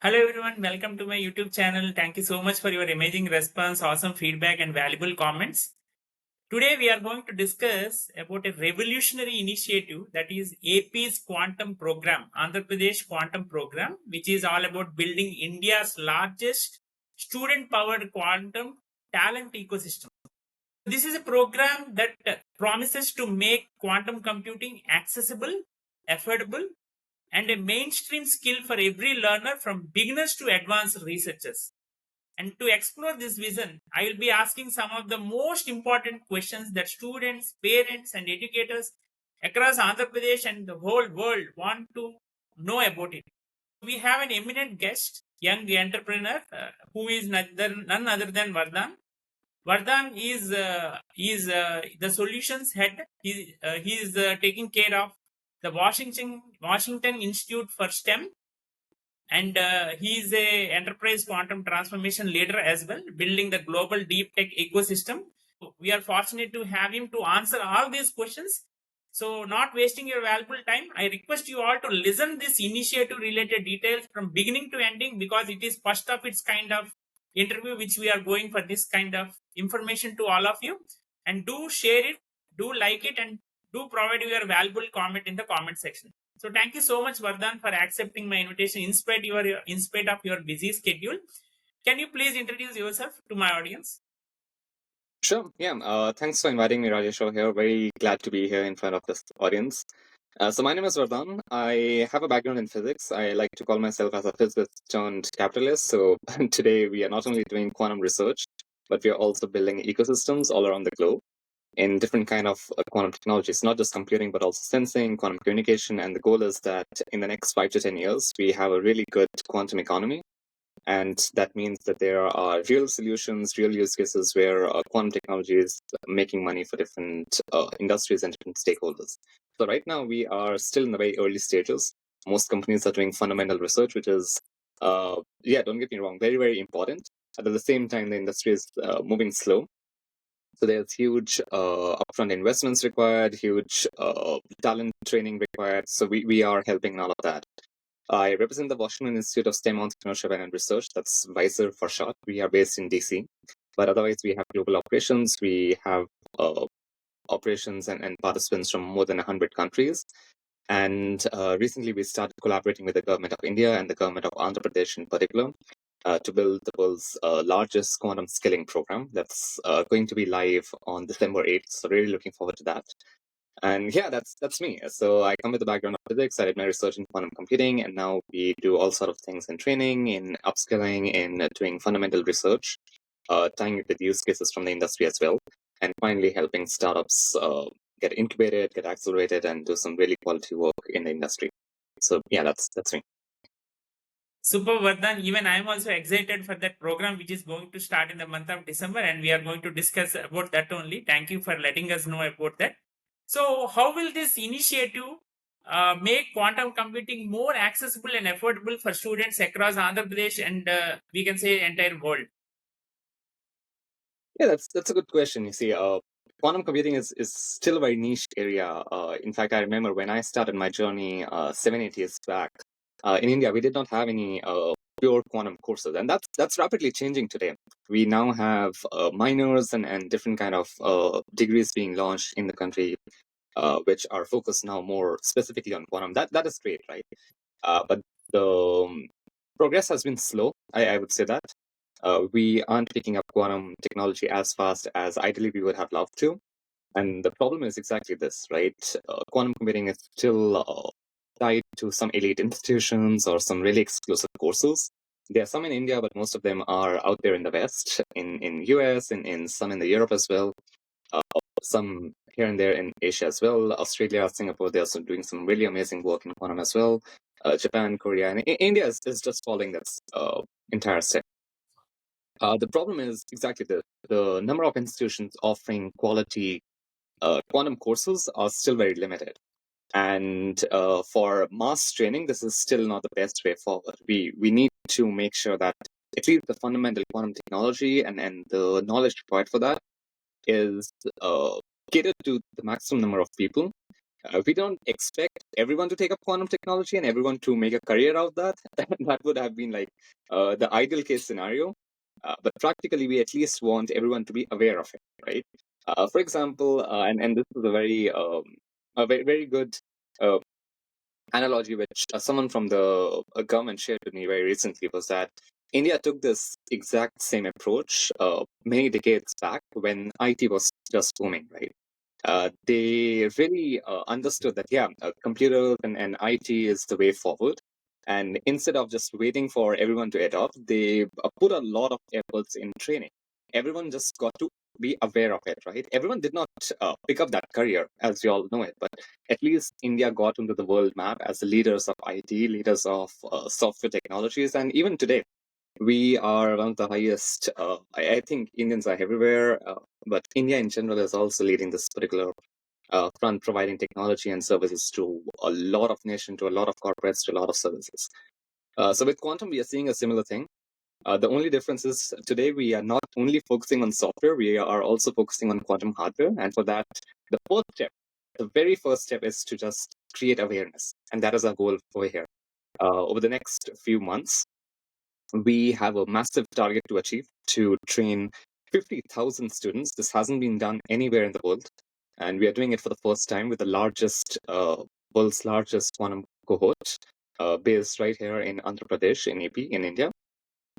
Hello everyone, welcome to my YouTube channel. Thank you so much for your amazing response, awesome feedback and valuable comments. Today we are going to discuss about a revolutionary initiative that is AP's quantum program, Andhra Pradesh quantum program, which is all about building India's largest student powered quantum talent ecosystem. This is a program that promises to make quantum computing accessible, affordable, and a mainstream skill for every learner from beginners to advanced researchers. And to explore this vision, I will be asking some of the most important questions that students, parents, and educators across Andhra Pradesh and the whole world want to know about it. We have an eminent guest, young entrepreneur, who is none other than Vardan. Vardan is the solutions head. He is taking care of the Washington Institute for STEM, and he is a enterprise quantum transformation leader as well, building the global deep tech ecosystem. We are fortunate to have him to answer all these questions. So, not wasting your valuable time, I request you all to listen this initiative related details from beginning to ending because it is first of its kind of interview which we are going for this kind of information to all of you. And do share it, do like it, and do provide your valuable comment in the comment section. So thank you so much, Vardhan, for accepting my invitation in spite of your busy schedule. Can you please introduce yourself to my audience? Sure. Yeah. Thanks for inviting me, Rajesh, over here. Very glad to be here in front of this audience. So my name is Vardan. I have a background in physics. I like to call myself as a physicist turned capitalist. So today we are not only doing quantum research, but we are also building ecosystems all around the globe in different kind of quantum technologies, not just computing, but also sensing, quantum communication. And the goal is that in the next 5 to 10 years, we have a really good quantum economy. And that means that there are real solutions, real use cases where quantum technology is making money for different industries and different stakeholders. So right now we are still in the very early stages. Most companies are doing fundamental research, which is, don't get me wrong, very, very important. But at the same time, the industry is moving slow. So there's huge upfront investments required, huge talent training required. So we are helping in all of that. I represent the Washington Institute of STEM Entrepreneurship and Research. That's WISER for short. We are based in DC. But otherwise, we have global operations. We have operations and participants from more than 100 countries. And recently, we started collaborating with the government of India and the government of Andhra Pradesh in particular to build the world's largest quantum skilling program. That's going to be live on December 8th. So really looking forward to that. And yeah, that's me. So I come with a background of physics. I did my research in quantum computing, and now we do all sort of things in training, in upskilling, in doing fundamental research, tying it with use cases from the industry as well, and finally helping startups get incubated, get accelerated, and do some really quality work in the industry. So yeah, that's me. Super, Vardhan. Even I am also excited for that program which is going to start in the month of December, and we are going to discuss about that only. Thank you for letting us know about that. So, how will this initiative make quantum computing more accessible and affordable for students across Andhra Pradesh and we can say entire world? Yeah, that's a good question. You see, quantum computing is still a very niche area. In fact, I remember when I started my journey 7 8 years back in India, we did not have any pure quantum courses, and that's rapidly changing today. We now have minors and different kind of degrees being launched in the country, which are focused now more specifically on quantum. That is great, right? But the progress has been slow. I would say that we aren't picking up quantum technology as fast as ideally we would have loved to. And the problem is exactly this, right? Quantum computing is still tied to some elite institutions or some really exclusive courses. There are some in India, but most of them are out there in the West, in US, in some in the Europe as well, some here and there in Asia as well. Australia, Singapore, they're also doing some really amazing work in quantum as well. Japan, Korea, and India is just following that entire step. The problem is exactly the number of institutions offering quality quantum courses are still very limited. And for mass training, this is still not the best way forward. We need to make sure that at least the fundamental quantum technology and the knowledge required for that is catered to the maximum number of people. We don't expect everyone to take up quantum technology and everyone to make a career out of that. That would have been like the ideal case scenario. But practically, we at least want everyone to be aware of it, right? For example, and this is a very, very good uh, analogy which someone from the government shared with me very recently was that India took this exact same approach many decades back when IT was just booming, right? They really understood that, yeah, computers and IT is the way forward. And instead of just waiting for everyone to adopt, they put a lot of efforts in training. Everyone just got to be aware of it, right? Everyone did not pick up that career, as you all know it, but at least India got into the world map as the leaders of IT, leaders of software technologies, and even today, we are one of the highest. I think Indians are everywhere, but India in general is also leading this particular front, providing technology and services to a lot of nation, to a lot of corporates, to a lot of services. So with quantum, we are seeing a similar thing. The only difference is today we are not only focusing on software, we are also focusing on quantum hardware. And for that, the first step, the very first step is to just create awareness. And that is our goal over here. Over the next few months, we have a massive target to achieve to train 50,000 students. This hasn't been done anywhere in the world. And we are doing it for the first time with the world's largest quantum cohort, based right here in Andhra Pradesh, in AP, in India.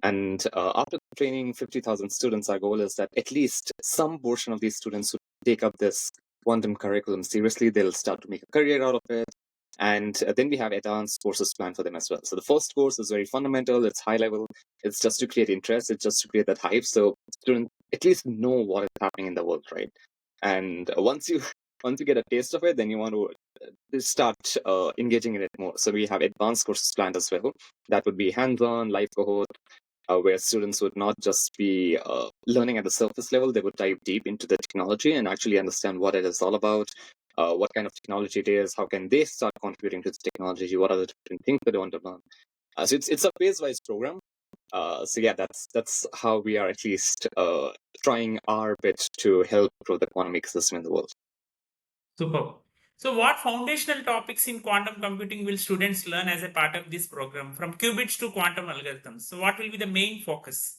And after training 50,000 students, our goal is that at least some portion of these students who take up this quantum curriculum seriously, they'll start to make a career out of it. And then we have advanced courses planned for them as well. So the first course is very fundamental, it's high level, it's just to create interest, it's just to create that hype. So students at least know what is happening in the world, right? And once you get a taste of it, then you want to start engaging in it more. So we have advanced courses planned as well. That would be hands-on, live cohort, where students would not just be learning at the surface level, they would dive deep into the technology and actually understand what it is all about, what kind of technology it is, how can they start contributing to the technology, what are the different things that they want to learn. So it's a phase-wise program. So yeah, that's how we are at least trying our bit to help grow the quantum ecosystem in the world. Super. So, what foundational topics in quantum computing will students learn as a part of this program, from qubits to quantum algorithms? So, what will be the main focus?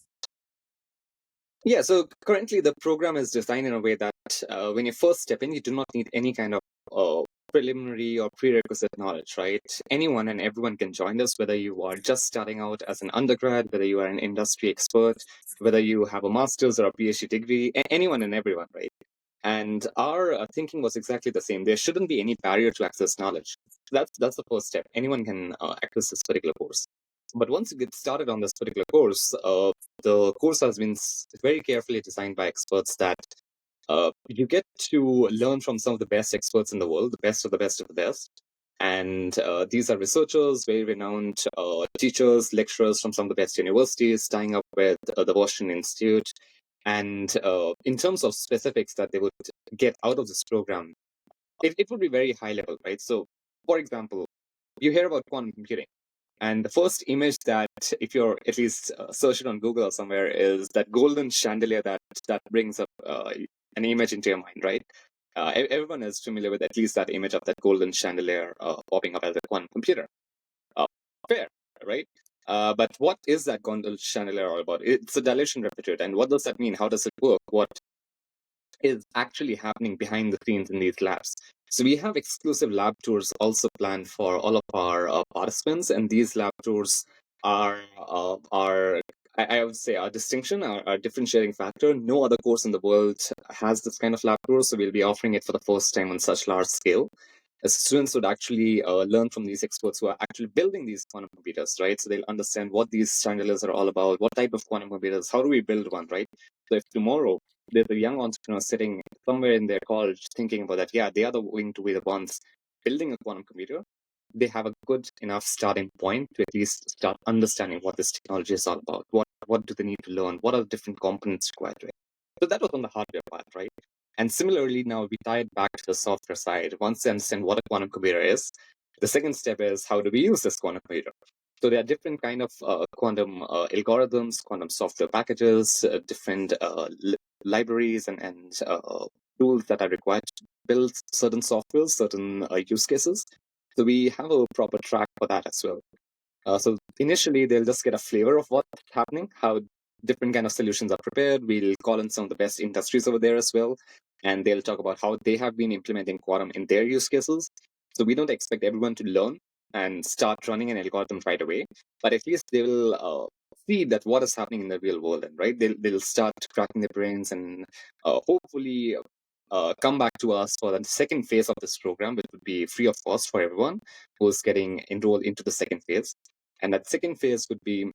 Yeah, so currently the program is designed in a way that when you first step in, you do not need any kind of preliminary or prerequisite knowledge, right? Anyone and everyone can join this, whether you are just starting out as an undergrad, whether you are an industry expert, whether you have a master's or a PhD degree, anyone and everyone, right? And our thinking was exactly the same. There shouldn't be any barrier to access knowledge. That's the first step. Anyone can access this particular course. But once you get started on this particular course, the course has been very carefully designed by experts that you get to learn from some of the best experts in the world, the best of the best of the best. And these are researchers, very renowned teachers, lecturers from some of the best universities, tying up with the Washington Institute. And in terms of specifics that they would get out of this program, it would be very high level, right? So, for example, you hear about quantum computing. And the first image that, if you're at least searching on Google or somewhere, is that golden chandelier that brings up an image into your mind, right? Everyone is familiar with at least that image of that golden chandelier popping up as a quantum computer. Uh, Fair, right? But what is that golden chandelier all about? It's a dilation replicate. And what does that mean? How does it work? What is actually happening behind the scenes in these labs? So we have exclusive lab tours also planned for all of our participants, and these lab tours are I would say our distinction, our differentiating factor. No other course in the world has this kind of lab tour, so we'll be offering it for the first time on such large scale. As students would actually learn from these experts who are actually building these quantum computers, right? So they'll understand what these chandeliers are all about, what type of quantum computers, how do we build one, right? So if tomorrow there's a young entrepreneur sitting somewhere in their college thinking about that, yeah, they are going to be the ones building a quantum computer, they have a good enough starting point to at least start understanding what this technology is all about. What do they need to learn? What are the different components required to it? So that was on the hardware part, right? And similarly, now we tie it back to the software side. Once they understand what a quantum computer is, the second step is how do we use this quantum computer? So there are different kind of quantum algorithms, quantum software packages, different libraries and tools that are required to build certain softwares, certain use cases. So we have a proper track for that as well. So initially, they'll just get a flavor of what's happening, how different kind of solutions are prepared. We'll call in some of the best industries over there as well, and they'll talk about how they have been implementing quantum in their use cases. So we don't expect everyone to learn and start running an algorithm right away, but at least they will see that what is happening in the real world, and right, they'll start cracking their brains and hopefully come back to us for the second phase of this program, which would be free of cost for everyone who's getting enrolled into the second phase. And that second phase would be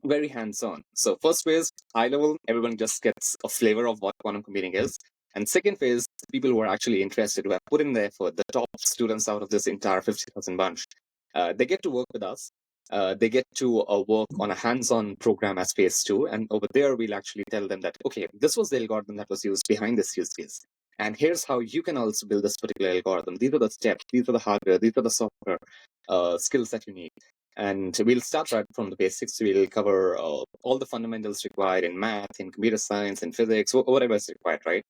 very hands-on. So first phase, high level, everyone just gets a flavor of what quantum computing is. And second phase, people who are actually interested, who have put in the effort, the top students out of this entire 50,000 bunch, they get to work with us. They get to work on a hands-on program as phase two. And over there, we'll actually tell them that, okay, this was the algorithm that was used behind this use case. And here's how you can also build this particular algorithm. These are the steps, these are the hardware, these are the software skills that you need. And we'll start right from the basics. We'll cover all the fundamentals required in math, in computer science, in physics, whatever is required, right?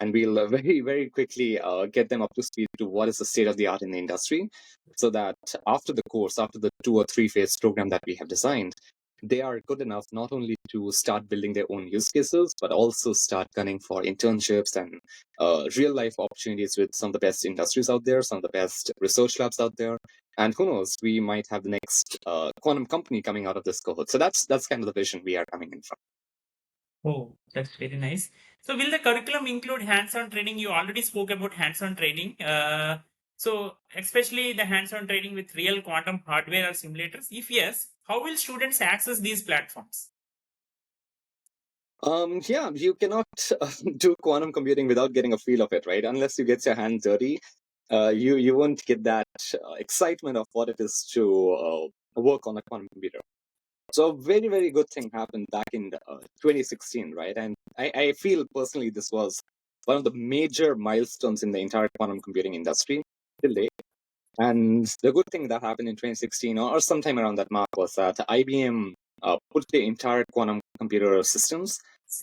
And we'll very, very quickly get them up to speed to what is the state of the art in the industry, so that after the course, after the 2 or 3 phase program that we have designed, they are good enough not only to start building their own use cases, but also start gunning for internships and real life opportunities with some of the best industries out there, some of the best research labs out there. And who knows, we might have the next quantum company coming out of this cohort. So that's kind of the vision we are coming in from. Oh, that's very nice. So, will the curriculum include hands-on training? You already spoke about hands-on training. So, especially the hands-on training with real quantum hardware or simulators. If yes, how will students access these platforms? Yeah, you cannot do quantum computing without getting a feel of it, right? Unless you get your hands dirty, you won't get that excitement of what it is to work on a quantum computer. So a very, very good thing happened back in 2016, right? And I feel personally this was one of the major milestones in the entire quantum computing industry till date. And the good thing that happened in 2016 or sometime around that mark was that IBM put the entire quantum computer systems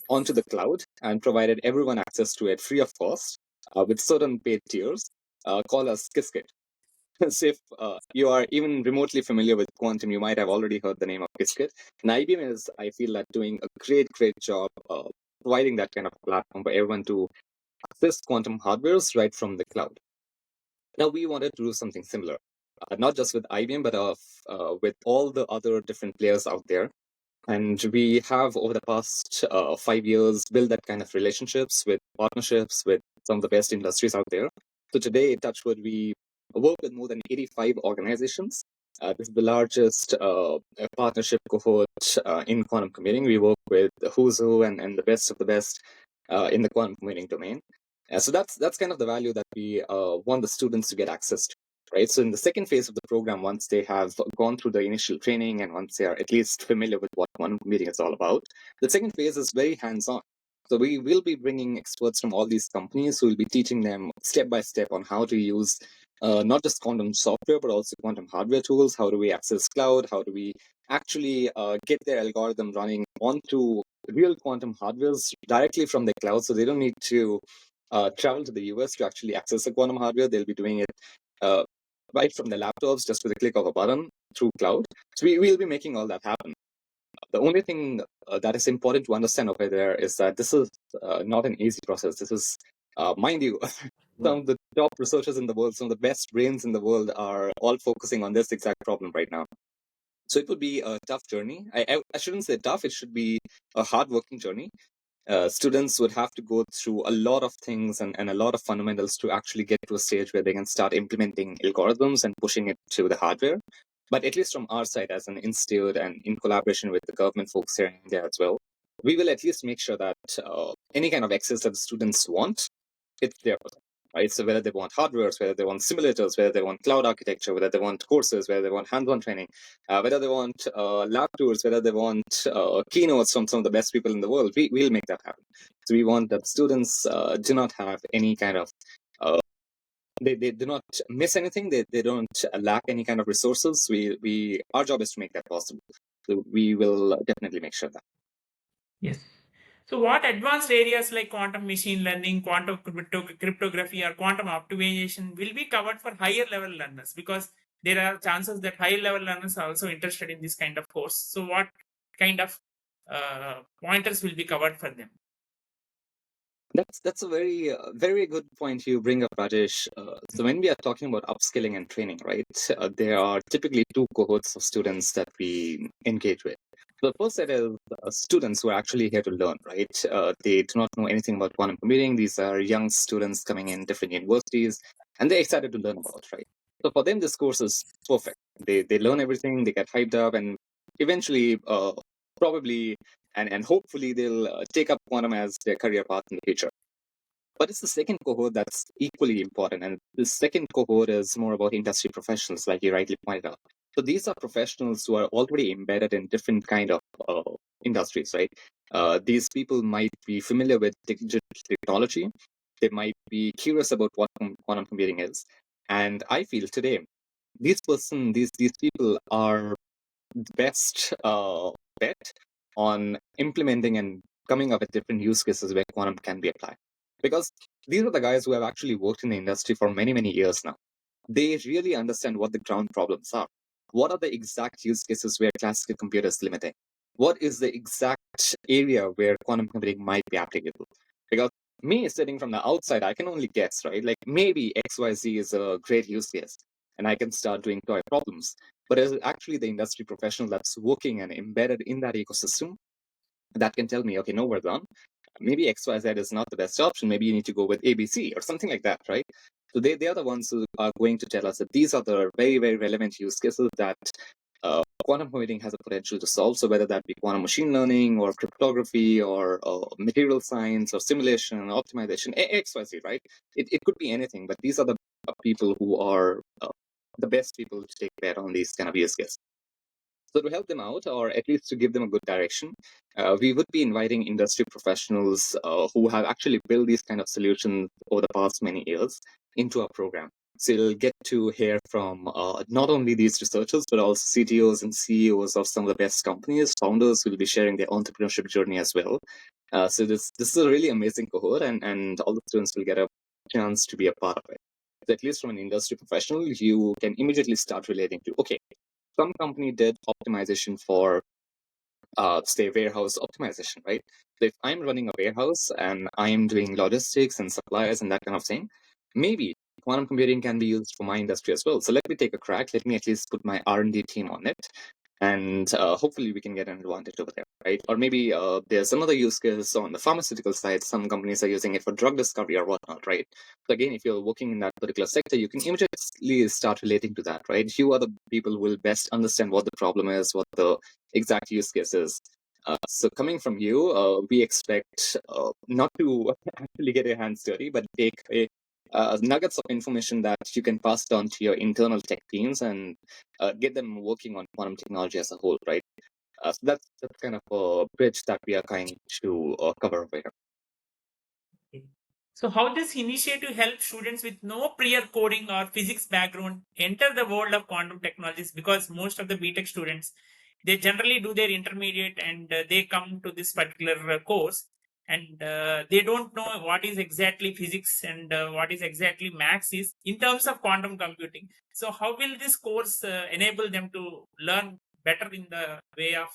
onto the cloud and provided everyone access to it free of cost with certain paid tiers called as Qiskit. So if you are even remotely familiar with quantum, you might have already heard the name of Qiskit. And IBM is, I feel, like doing a great, great job providing that kind of platform for everyone to access quantum hardwares right from the cloud. Now, we wanted to do something similar, not just with IBM, but with all the other different players out there. And we have, over the past 5 years, built that kind of relationships with partnerships with some of the best industries out there. So today, Touchwood, we work with more than 85 organizations. This is the largest partnership cohort in quantum computing. We work with the who's who and the best of the best in the quantum computing domain. So that's kind of the value that we want the students to get access to. Right. So in the second phase of the program, once they have gone through the initial training and once they are at least familiar with what quantum computing is all about, the second phase is very hands-on. So we will be bringing experts from all these companies who will be teaching them step by step on how to use not just quantum software, but also quantum hardware tools. How do we access cloud? How do we actually get their algorithm running onto real quantum hardwares directly from the cloud? So they don't need to travel to the US to actually access the quantum hardware. They'll be doing it right from the laptops just with a click of a button through cloud. So we will be making all that happen. The only thing that is important to understand over there is that this is not an easy process. This is, mind you, some of the top researchers in the world, some of the best brains in the world are all focusing on this exact problem right now. So it would be a tough journey. I shouldn't say tough, it should be a hard-working journey. Students would have to go through a lot of things and a lot of fundamentals to actually get to a stage where they can start implementing algorithms and pushing it to the hardware. But at least from our side as an institute and in collaboration with the government folks here in India as well, we will at least make sure that any kind of access that the students want, it's there for them. Right? So whether they want hardwares, whether they want simulators, whether they want cloud architecture, whether they want courses, whether they want hands-on training, whether they want lab tours, whether they want keynotes from some of the best people in the world, we'll make that happen. So we want that students do not have any kind of they do not miss anything. They don't lack any kind of resources. Our job is to make that possible. So we will definitely make sure that. Yes. So, what advanced areas like quantum machine learning, quantum cryptography, or quantum optimization will be covered for higher level learners? Because there are chances that higher level learners are also interested in this kind of course. So, what kind of pointers will be covered for them? That's a very good point you bring up, Rajesh. So when we are talking about upskilling and training, right, there are typically two cohorts of students that we engage with. The first set is students who are actually here to learn, right? They do not know anything about quantum computing. These are young students coming in different universities, and they're excited to learn about, right? So for them, this course is perfect. They learn everything, they get hyped up, and eventually, probably and hopefully they'll take up quantum as their career path in the future. But it's the second cohort that's equally important, and the second cohort is more about industry professionals, like you rightly pointed out. So these are professionals who are already embedded in different kind of industries, right? These people might be familiar with digital technology. They might be curious about what quantum computing is, and I feel today these people are best bet on implementing and coming up with different use cases where quantum can be applied. Because these are the guys who have actually worked in the industry for many, many years now. They really understand what the ground problems are. What are the exact use cases where classical computer is limiting? What is the exact area where quantum computing might be applicable? Because me sitting from the outside, I can only guess, right? Like maybe XYZ is a great use case and I can start doing toy problems, but it's actually the industry professional that's working and embedded in that ecosystem that can tell me, okay, no, we're done. Maybe XYZ is not the best option. Maybe you need to go with ABC or something like that, right? So they are the ones who are going to tell us that these are the very, very relevant use cases that quantum computing has a potential to solve. So whether that be quantum machine learning or cryptography or material science or simulation and optimization, XYZ, right? It could be anything, but these are the people who are the best people to take bet on these kind of use cases. So to help them out, or at least to give them a good direction, we would be inviting industry professionals who have actually built these kind of solutions over the past many years into our program. So you'll get to hear from not only these researchers, but also CTOs and CEOs of some of the best companies. Founders will be sharing their entrepreneurship journey as well. So this is a really amazing cohort, and all the students will get a chance to be a part of it. So at least from an industry professional, you can immediately start relating to, okay, some company did optimization for say warehouse optimization, right? So if I'm running a warehouse and I'm doing logistics and suppliers and that kind of thing, maybe quantum computing can be used for my industry as well. So let me take a crack. Let me at least put my R&D team on it, and hopefully we can get an advantage over there, right? Or maybe there's another use case on the pharmaceutical side. Some companies are using it for drug discovery or whatnot, right? So again, if you're working in that particular sector, you can immediately start relating to that, right? You are the people who will best understand what the problem is, what the exact use cases. So coming from you, we expect not to actually get your hands dirty, but take nuggets of information that you can pass on to your internal tech teams and get them working on quantum technology as a whole, right? So that's kind of a bridge that we are trying to cover over here. So, how does initiative help students with no prior coding or physics background enter the world of quantum technologies? Because most of the BTech students, they generally do their intermediate and they come to this particular course, and they don't know what is exactly physics and what is exactly maths is in terms of quantum computing. So, how will this course enable them to learn better in the way of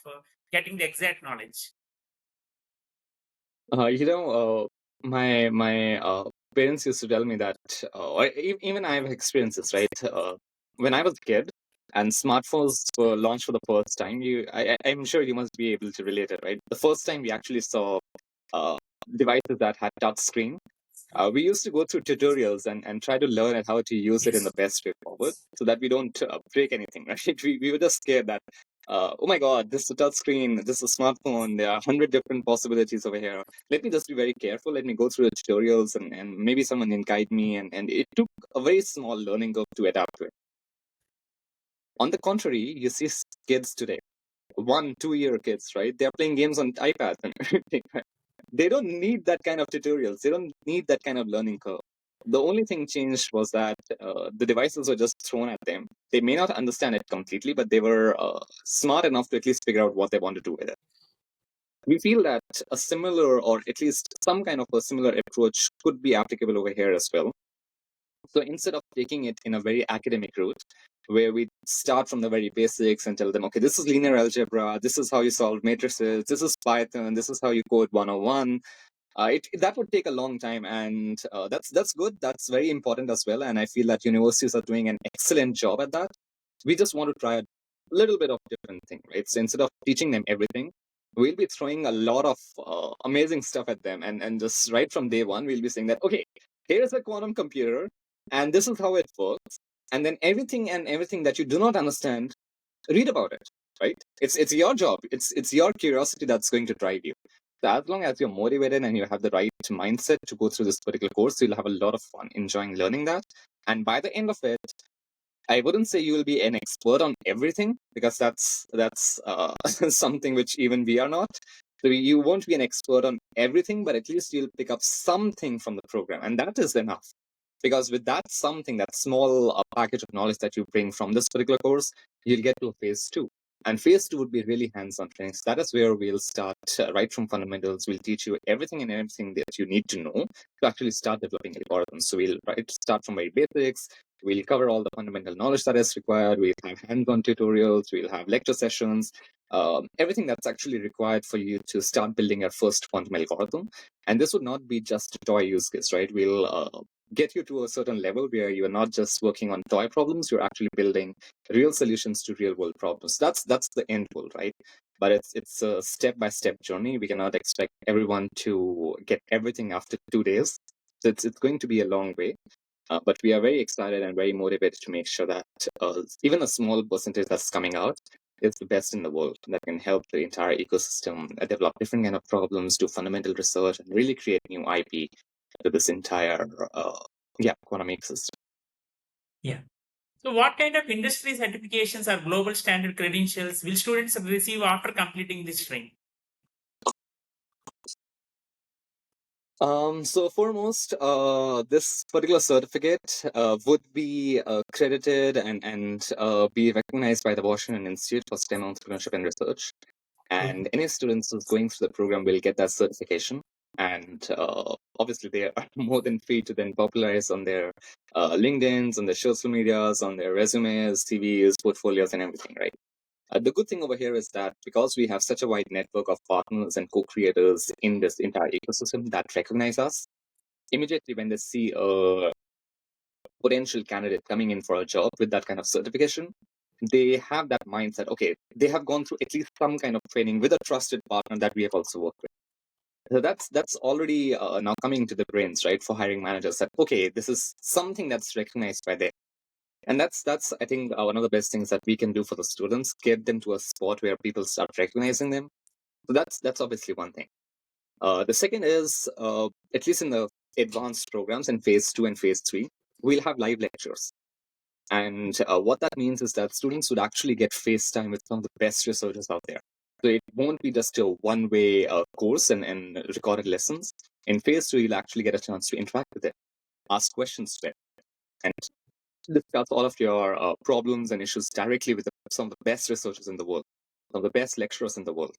getting the exact knowledge? You know, my parents used to tell me that, or even I have experiences, right? When I was a kid and smartphones were launched for the first time, I'm sure you must be able to relate it, right? The first time we actually saw uh, devices that had touch screen, we used to go through tutorials and try to learn at how to use it in the best way forward so that we don't break anything, right? We were just scared that, oh my God, this is a touch screen, this is a smartphone, there are 100 different possibilities over here. Let me just be very careful. Let me go through the tutorials and maybe someone can guide me. And it took a very small learning curve to adapt to it. On the contrary, you see kids today, 1 2 year kids, right? They're playing games on iPads and everything, right? They don't need that kind of tutorials. They don't need that kind of learning curve. The only thing changed was that the devices were just thrown at them. They may not understand it completely, but they were smart enough to at least figure out what they want to do with it. we feel that a similar, or at least some kind of a similar approach could be applicable over here as well. So instead of taking it in a very academic route, where we start from the very basics and tell them, okay, this is linear algebra, this is how you solve matrices, this is Python, this is how you code 101. That would take a long time, and that's good. That's very important as well. And I feel that universities are doing an excellent job at that. We just want to try a little bit of different thing, right? So instead of teaching them everything, we'll be throwing a lot of amazing stuff at them, and just right from day one, we'll be saying that, okay, here's a quantum computer, and this is how it works, and then everything that you do not understand, read about it, right? It's your job. It's your curiosity that's going to drive you. So as long as you're motivated and you have the right mindset to go through this particular course, you'll have a lot of fun enjoying learning that. And by the end of it, I wouldn't say you will be an expert on everything, because that's something which even we are not. So you won't be an expert on everything, but at least you'll pick up something from the program, and that is enough. Because with that something, that small package of knowledge that you bring from this particular course, you'll get to a phase two. And phase two would be really hands-on training. So that is where we'll start right from fundamentals. We'll teach you everything and everything that you need to know to actually start developing algorithms. So we'll start from very basics. We'll cover all the fundamental knowledge that is required. We'll have hands-on tutorials. We'll have lecture sessions. Everything that's actually required for you to start building your first quantum algorithm. And this would not be just a toy use case, right? We'll get you to a certain level where you're not just working on toy problems, you're actually building real solutions to real world problems. That's the end goal, right? But it's a step-by-step journey. We cannot expect everyone to get everything after 2 days. So it's going to be a long way. But we are very excited and very motivated to make sure that even a small percentage that's coming out is the best in the world, that can help the entire ecosystem develop different kind of problems, do fundamental research, and really create new IP to this entire quantum ecosystem. Yeah. So, what kind of industry certifications or global standard credentials will students receive after completing this training? So foremost, this particular certificate would be credited and be recognized by the Washington Institute for STEM Entrepreneurship and Research. And any students who's going through the program will get that certification. And obviously, they are more than free to then popularize on their LinkedIn's, on their social medias, on their resumes, CVs, portfolios, and everything, right? The good thing over here is that because we have such a wide network of partners and co-creators in this entire ecosystem that recognize us, immediately when they see a potential candidate coming in for a job with that kind of certification, they have that mindset, okay, they have gone through at least some kind of training with a trusted partner that we have also worked with. So that's already now coming to the brains, right, for hiring managers, that, okay, this is something that's recognized by them. And that's I think one of the best things that we can do for the students, get them to a spot where people start recognizing them. So that's obviously one thing. The second is, at least in the advanced programs in phase 2 and phase 3, we'll have live lectures. And what that means is that students would actually get face time with some of the best researchers out there. So it won't be just a one-way course and recorded lessons. In phase 2, you'll actually get a chance to interact with them, ask questions to them, and discuss all of your problems and issues directly with some of the best researchers in the world, some of the best lecturers in the world.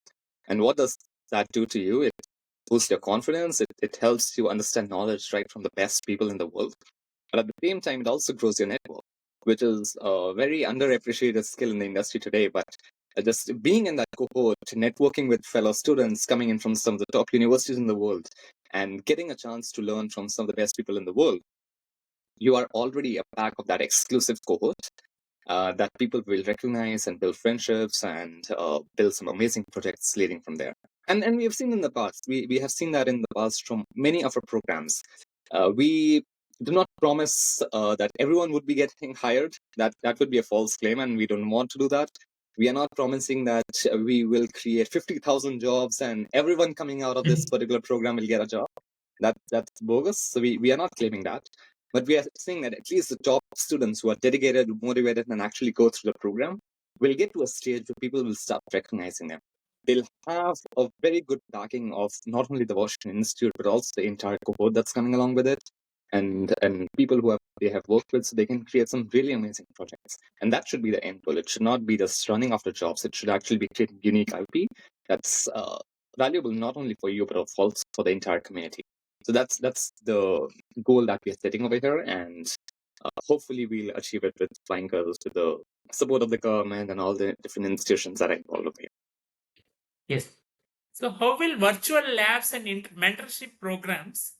And what does that do to you? It boosts your confidence. It helps you understand knowledge right from the best people in the world. But at the same time, it also grows your network, which is a very underappreciated skill in the industry today. But just being in that cohort, networking with fellow students coming in from some of the top universities in the world, and getting a chance to learn from some of the best people in the world, you are already a part of that exclusive cohort that people will recognize and build friendships and build some amazing projects leading from there. And we have seen in the past, we have seen that in the past from many of our programs. We do not promise that everyone would be getting hired. That would be a false claim, and we don't want to do that. We are not promising that we will create 50,000 jobs and everyone coming out of this particular program will get a job. That's bogus. So we are not claiming that. But we are saying that at least the top students who are dedicated, motivated, and actually go through the program will get to a stage where people will start recognizing them. They'll have a very good backing of not only the Washington Institute, but also the entire cohort that's coming along with it, and people who they have worked with, so they can create some really amazing projects. And that should be the end goal. It should not be just running after jobs. It should actually be creating unique IP that's valuable not only for you but also for the entire community. So that's the goal that we are setting over here, and hopefully we'll achieve it with flying colors with the support of the government and all the different institutions that are involved over here. Yes. So, how will virtual labs and mentorship programs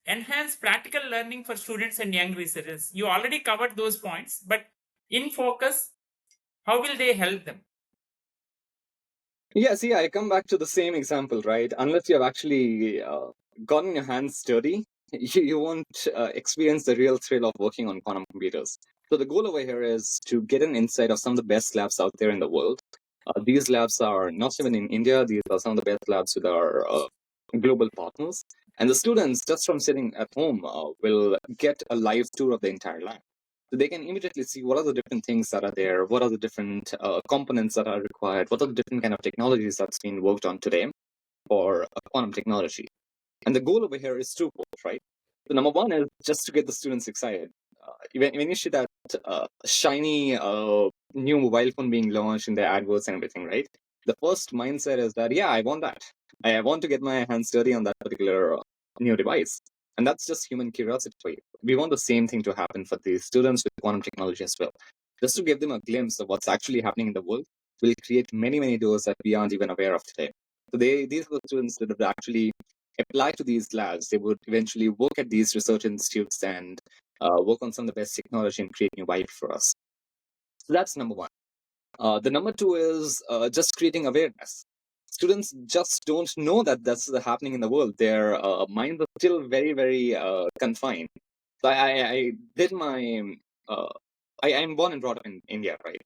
enhance practical learning for students and young researchers? You already covered those points, but in focus, how will they help them? Yeah, see, I come back to the same example, right? Unless you have actually gotten your hands dirty, you won't experience the real thrill of working on quantum computers. So the goal over here is to get an insight of some of the best labs out there in the world. These labs are not even in India. These are some of the best labs with our global partners. And the students, just from sitting at home, will get a live tour of the entire lab. So they can immediately see what are the different things that are there, what are the different components that are required, what are the different kind of technologies that's being worked on today for quantum technology. And the goal over here is twofold, right? So number one is just to get the students excited. When you see that shiny new mobile phone being launched in the adverts and everything, right? The first mindset is that, yeah, I want that. I want to get my hands dirty on that particular new device. And that's just human curiosity for you. We want the same thing to happen for the students with quantum technology as well. Just to give them a glimpse of what's actually happening in the world will create many, many doors that we aren't even aware of today. So these are the students that have actually apply to these labs. They would eventually work at these research institutes and work on some of the best technology and create new vibe for us. So that's number one. The number two is just creating awareness. Students just don't know that that's happening in the world. Their minds are still very, very confined. So I did my. Uh, I'm born and brought up in India, right?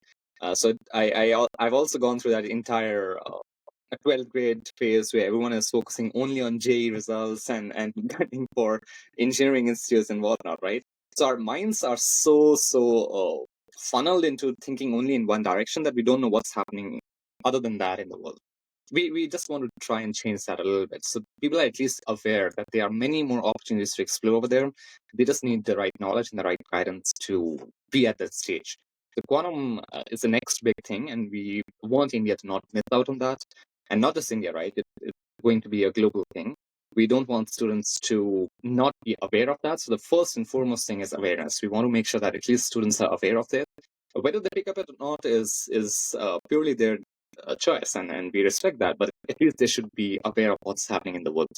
So I've also gone through that entire 12th grade phase where everyone is focusing only on JE results and gunning for engineering institutes and whatnot, right? So our minds are so funneled into thinking only in one direction that we don't know what's happening other than that in the world. We just want to try and change that a little bit. So people are at least aware that there are many more opportunities to explore over there. They just need the right knowledge and the right guidance to be at that stage. The quantum is the next big thing, and we want India to not miss out on that. And not just India, right? It's going to be a global thing. We don't want students to not be aware of that. So the first and foremost thing is awareness. We want to make sure that at least students are aware of it. Whether they pick up it or not is purely their choice, and we respect that. But at least they should be aware of what's happening in the world.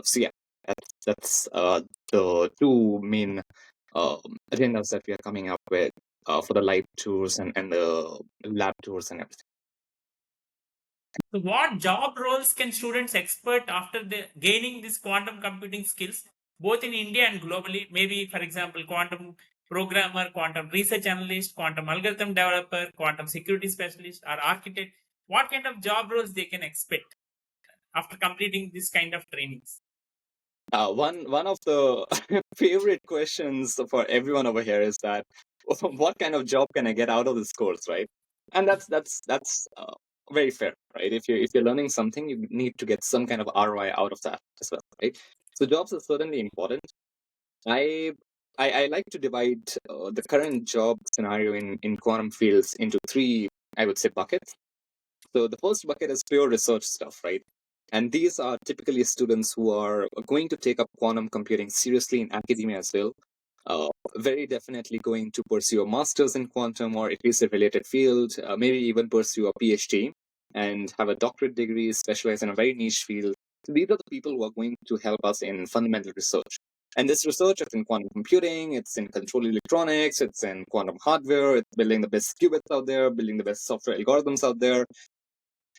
So yeah, that's the two main agendas that we are coming up with for the live tours and the lab tours and everything. So, what job roles can students expect after gaining these quantum computing skills, both in India and globally? Maybe, for example, quantum programmer, quantum research analyst, quantum algorithm developer, quantum security specialist, or architect. What kind of job roles they can expect after completing this kind of trainings? One of the favorite questions for everyone over here is that what kind of job can I get out of this course, right? And that's very fair, right? If you're learning something, you need to get some kind of ROI out of that as well, right? So jobs are certainly important. I I like to divide the current job scenario in quantum fields into three, I would say, buckets. So the first bucket is pure research stuff, right? And these are typically students who are going to take up quantum computing seriously in academia as well. Very definitely going to pursue a master's in quantum or at least a related field, maybe even pursue a PhD and have a doctorate degree, specialize in a very niche field. So these are the people who are going to help us in fundamental research. And this research is in quantum computing, it's in control electronics, it's in quantum hardware, it's building the best qubits out there, building the best software algorithms out there,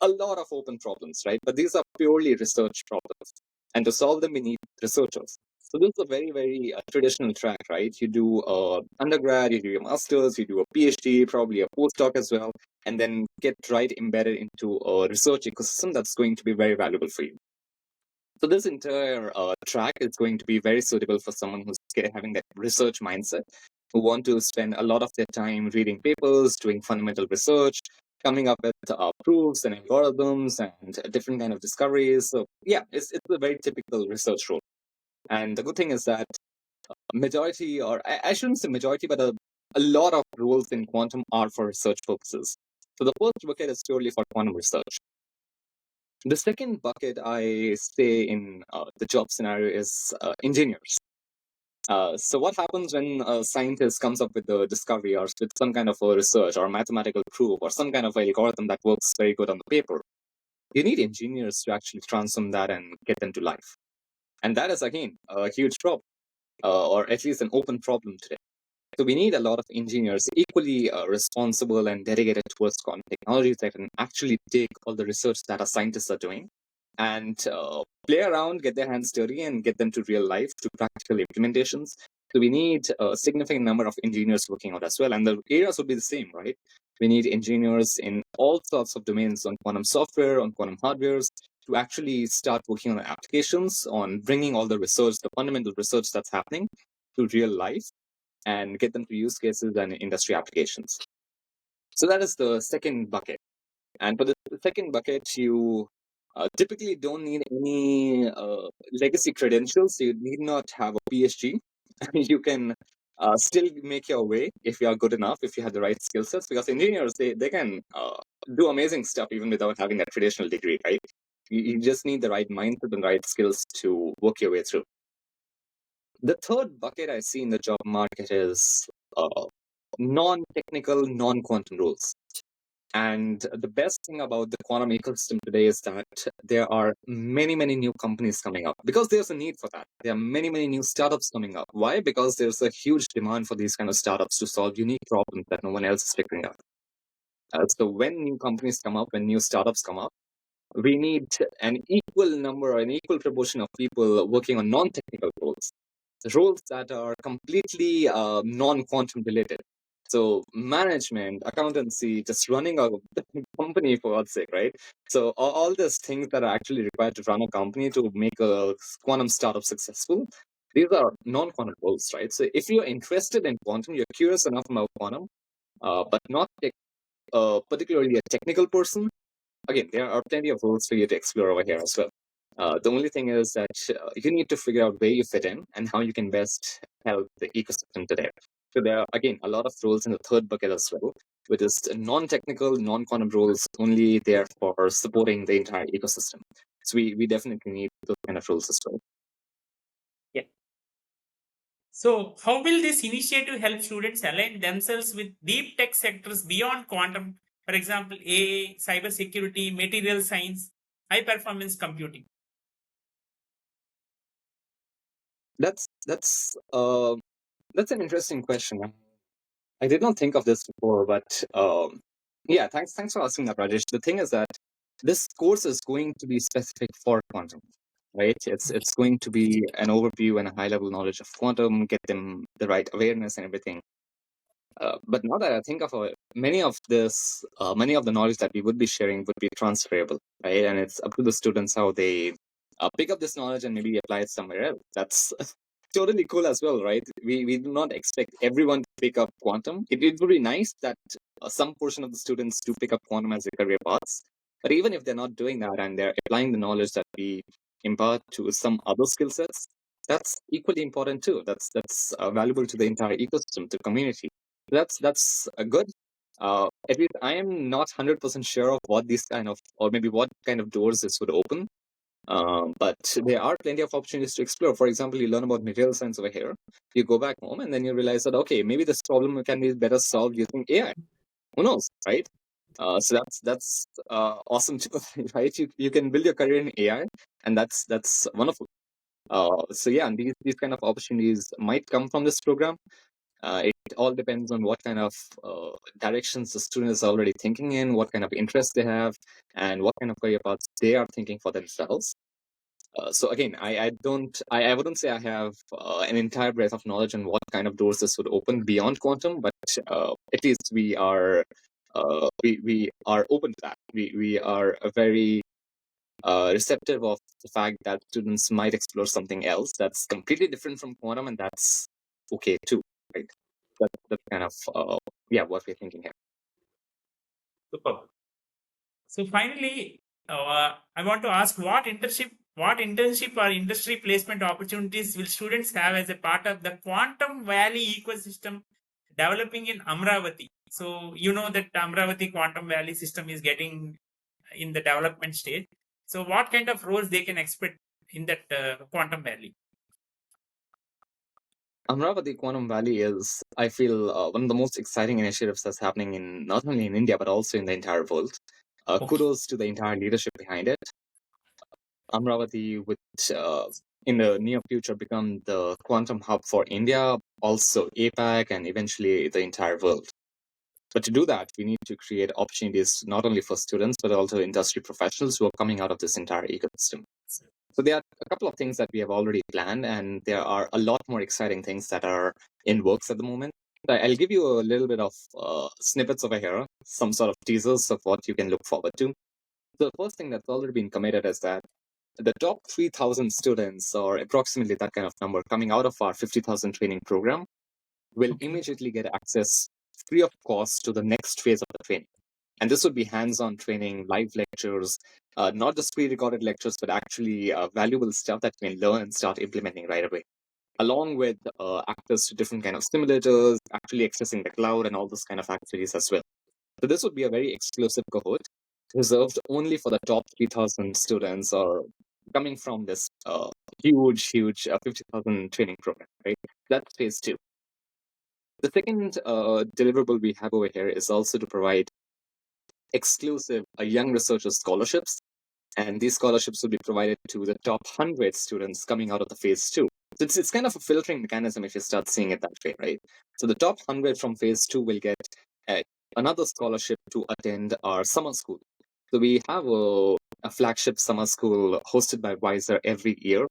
a lot of open problems, right? But these are purely research problems. And to solve them, we need researchers. So this is a very, very traditional track, right? You do undergrad, you do your master's, you do a PhD, probably a postdoc as well, and then get right embedded into a research ecosystem that's going to be very valuable for you. So this entire track is going to be very suitable for someone who's having that research mindset, who want to spend a lot of their time reading papers, doing fundamental research, coming up with proofs and algorithms and different kind of discoveries. So yeah, it's a very typical research role. And the good thing is that majority, or I shouldn't say majority, but a lot of roles in quantum are for research purposes. So the first bucket is purely for quantum research. The second bucket I say in the job scenario is engineers. So what happens when a scientist comes up with a discovery or with some kind of a research or mathematical proof or some kind of algorithm that works very good on the paper? You need engineers to actually transform that and get them to life. And that is, again, a huge problem, or at least an open problem today. So we need a lot of engineers equally responsible and dedicated towards quantum technologies that can actually take all the research that our scientists are doing and play around, get their hands dirty, and get them to real life, to practical implementations. So we need a significant number of engineers working on as well. And the areas would be the same, right? We need engineers in all sorts of domains on quantum software, on quantum hardwares, to actually start working on applications, on bringing all the research, the fundamental research that's happening to real life and get them to use cases and industry applications. So that is the second bucket. And for the second bucket, you typically don't need any legacy credentials. You need not have a PhD. You can still make your way if you are good enough, if you have the right skill sets, because engineers, they can do amazing stuff even without having that traditional degree, right? You just need the right mindset and right skills to work your way through. The third bucket I see in the job market is non-technical, non-quantum roles. And the best thing about the quantum ecosystem today is that there are many, many new companies coming up because there's a need for that. There are many, many new startups coming up. Why? Because there's a huge demand for these kind of startups to solve unique problems that no one else is figuring out. So when new companies come up, when new startups come up, we need an equal number or an equal proportion of people working on non-technical roles that are completely non-quantum related. So management, accountancy, just running a company for God's sake, right? So all these things that are actually required to run a company to make a quantum startup successful, these are non-quantum roles, right? So if you're interested in quantum, you're curious enough about quantum, but not particularly a technical person, again, there are plenty of roles for you to explore over here as well. The only thing is that you need to figure out where you fit in and how you can best help the ecosystem today. So there are, again, a lot of roles in the third bucket as well, which is non-technical, non-quantum roles only there for supporting the entire ecosystem. So we definitely need those kind of roles as well. Yeah. So, how will this initiative help students align themselves with deep tech sectors beyond quantum? For example, AI, cybersecurity, material science, high performance computing. That's an interesting question. I did not think of this before, but yeah, thanks for asking that, Rajesh. The thing is that this course is going to be specific for quantum, right? It's going to be an overview and a high level knowledge of quantum, get them the right awareness and everything. But now that I think of it, many of the knowledge that we would be sharing would be transferable, right? And it's up to the students how they pick up this knowledge and maybe apply it somewhere else. That's totally cool as well, right? We do not expect everyone to pick up quantum. It would be nice that some portion of the students do pick up quantum as a career paths. But even if they're not doing that and they're applying the knowledge that we impart to some other skill sets, that's equally important too. That's valuable to the entire ecosystem, to community. That's a good. At least I am not 100% sure of what these kind of, or maybe what kind of doors this would open. But there are plenty of opportunities to explore. For example, you learn about material science over here. You go back home and then you realize that, okay, maybe this problem can be better solved using AI. Who knows, right? So that's awesome too, right? You can build your career in AI, and that's wonderful. So yeah, and these kind of opportunities might come from this program. It all depends on what kind of directions the student is already thinking in, what kind of interest they have, and what kind of career paths they are thinking for themselves. So again, I wouldn't say I have an entire breadth of knowledge on what kind of doors this would open beyond quantum, but at least we are open to that. We are a very receptive of the fact that students might explore something else that's completely different from quantum, and that's okay too, right? That's kind of what we're thinking here. Super. So finally, I want to ask what internship or industry placement opportunities will students have as a part of the Quantum Valley ecosystem developing in Amravati? So you know that Amravati Quantum Valley system is getting in the development stage. So what kind of roles they can expect in that quantum valley? Amravati Quantum Valley is, I feel, one of the most exciting initiatives that's happening in not only in India but also in the entire world. Okay. Kudos to the entire leadership behind it. Amravati would, in the near future, become the quantum hub for India, also APAC, and eventually the entire world. But to do that, we need to create opportunities not only for students but also industry professionals who are coming out of this entire ecosystem. So there are a couple of things that we have already planned, and there are a lot more exciting things that are in works at the moment. I'll give you a little bit of snippets over here, some sort of teasers of what you can look forward to. The first thing that's already been committed is that the top 3,000 students, or approximately that kind of number, coming out of our 50,000 training program, will Okay. immediately get access free of cost to the next phase of the training. And this would be hands-on training, live lectures, not just pre-recorded lectures, but actually valuable stuff that you can learn and start implementing right away, along with access to different kind of simulators, actually accessing the cloud and all those kind of activities as well. So this would be a very exclusive cohort reserved only for the top 3,000 students or coming from this huge 50,000 training program, right? That's phase two. The second deliverable we have over here is also to provide exclusive young researcher scholarships. And these scholarships will be provided to the top 100 students coming out of the phase two. So it's kind of a filtering mechanism if you start seeing it that way, right? So the top 100 from phase two will get uh, another scholarship to attend our summer school. So we have a flagship summer school hosted by Wiser every year.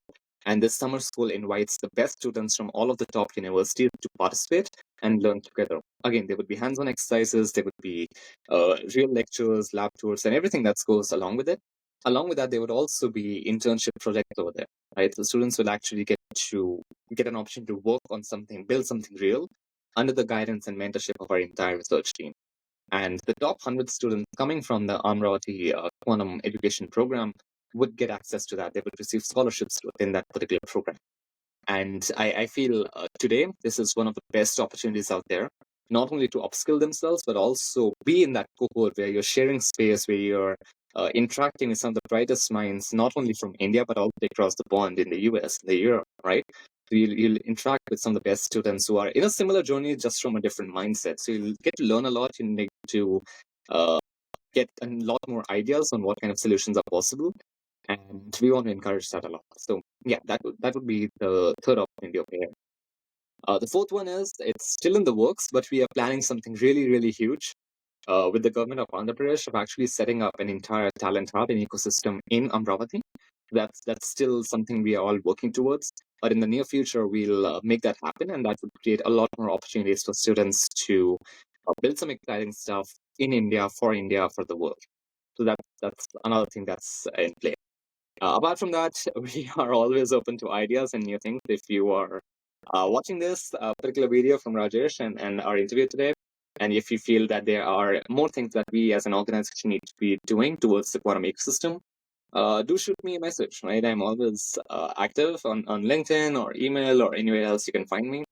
And this summer school invites the best students from all of the top universities to participate and learn together. Again, there would be hands-on exercises, there would be real lectures, lab tours, and everything that goes along with it. Along with that, there would also be internship projects over there, right? The students will actually get an option to work on something, build something real under the guidance and mentorship of our entire research team. And the top 100 students coming from the Amravati Quantum Education Program would get access to that. They would receive scholarships within that particular program. And I feel today this is one of the best opportunities out there, not only to upskill themselves, but also be in that cohort where you're sharing space, where you're interacting with some of the brightest minds, not only from India, but also across the pond in the US, the Europe, right? So you'll interact with some of the best students who are in a similar journey, just from a different mindset. So you'll get to learn a lot. You need to get a lot more ideas on what kind of solutions are possible. And we want to encourage that a lot. So yeah, that would be the third opportunity over here. The fourth one is it's still in the works, but we are planning something really, really huge with the government of Andhra Pradesh of actually setting up an entire talent hub and ecosystem in Amravati. That's still something we are all working towards. But in the near future, we'll make that happen, and that would create a lot more opportunities for students to build some exciting stuff in India, for the world. So that's another thing that's in play. Apart from that, we are always open to ideas and new things. If you are watching this particular video from Rajesh and our interview today, and if you feel that there are more things that we as an organization need to be doing towards the quantum ecosystem, do shoot me a message, right? I'm always active on LinkedIn or email or anywhere else you can find me.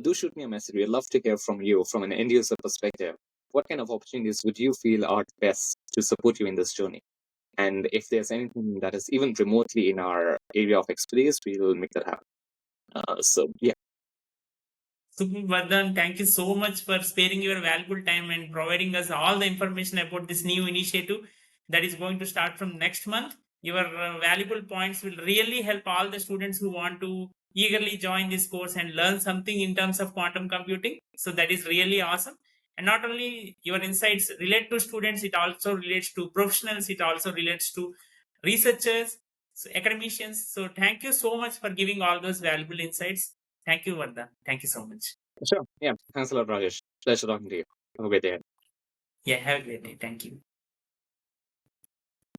Do shoot me a message. We'd love to hear from you from an end user perspective. What kind of opportunities would you feel are best to support you in this journey? And if there's anything that is even remotely in our area of expertise, we will make that happen. So yeah, Super Vardhan, thank you so much for sparing your valuable time and providing us all the information about this new initiative that is going to start from next month. Your valuable points will really help all the students who want to eagerly join this course and learn something in terms of quantum computing. So that is really awesome. And not only your insights relate to students, it also relates to professionals, it also relates to researchers, so academicians. So thank you so much for giving all those valuable insights. Thank you, Vardhan. Thank you so much. sure. Yeah, thanks a lot, Rajesh. Pleasure talking to you. Have a great day. Yeah, have a great day. Thank you.